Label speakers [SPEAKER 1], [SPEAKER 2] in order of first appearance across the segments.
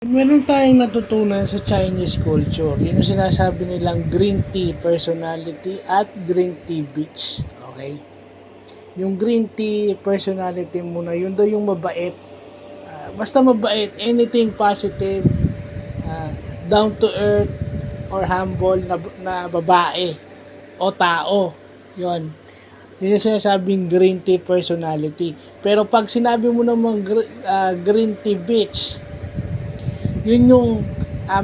[SPEAKER 1] Meron tayong natutunan sa Chinese culture. Yun yung sinasabi nilang green tea personality at green tea beach. Okay? Yung green tea personality muna, yun daw yung mabait. Basta mabait, anything positive, ah, down to earth, or humble na babae o tao. Yun. Yun yung sinasabing green tea personality. Pero pag sinabi mo namang green tea beach, yun yung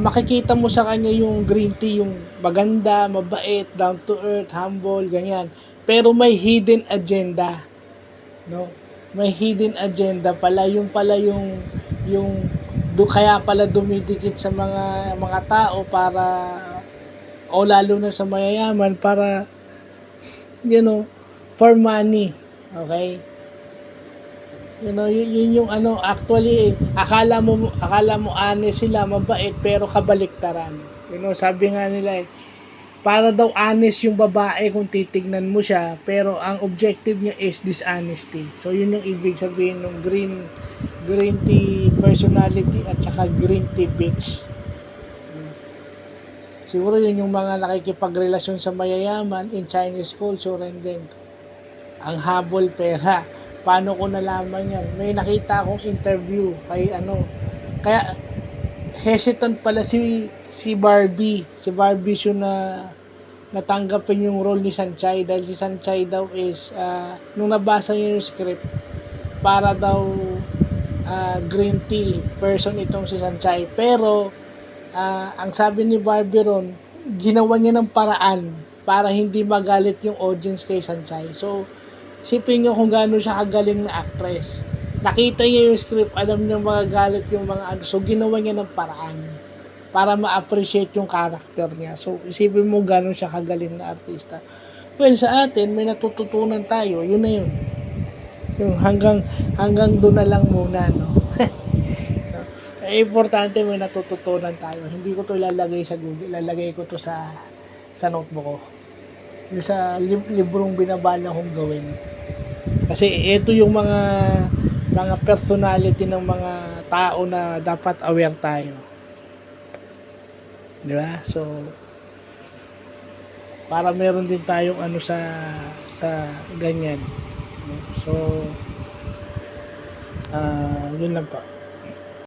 [SPEAKER 1] makikita mo sa kanya yung green tea, yung maganda, mabait, down to earth, humble, ganyan. Pero may hidden agenda, no? May hidden agenda pala, yung kaya pala dumidikit sa mga tao para o lalo na sa mayayaman para for money. Okay? Yun yung actually akala mo honest sila, mabait, pero kabaliktaran. Sabi nga nila para daw honest yung babae kung titignan mo siya, pero ang objective niya is dishonesty. So yun yung ibig sabihin ng green tea personality at saka green tea bitch. Siguro yun yung mga nakikipagrelasyon sa mayayaman in Chinese culture, and then ang habol pera. Paano ko nalaman yan? May nakita akong interview kaya hesitant pala si Barbie. Si Barbie siya na natanggapin yung role ni Sanchay dahil si Sanchay daw is nung nabasa niya yung script, para daw green tea person itong si Sanchay, pero ang sabi ni Barbie ron, ginawa niya ng paraan para hindi magalit yung audience kay Sanchay. So sipin nyo kung gaano siya kagaling na actress. Nakita niya yung script, alam niya magagalit yung mga so ginawa niya ng paraan para ma-appreciate yung character niya. So isipin mo gaano siya kagaling na artista. Well, sa atin may natututunan tayo, yun na yun. Yung hanggang doon na lang muna, no. Importante may natututunan tayo. Hindi ko to ilalagay sa Google, ilalagay ko to sa notebook ko. Yung sa librong binabala kong gawin. Kasi ito yung mga personality ng mga tao na dapat aware tayo. Di ba? So para meron din tayong sa ganyan. So yun lang po.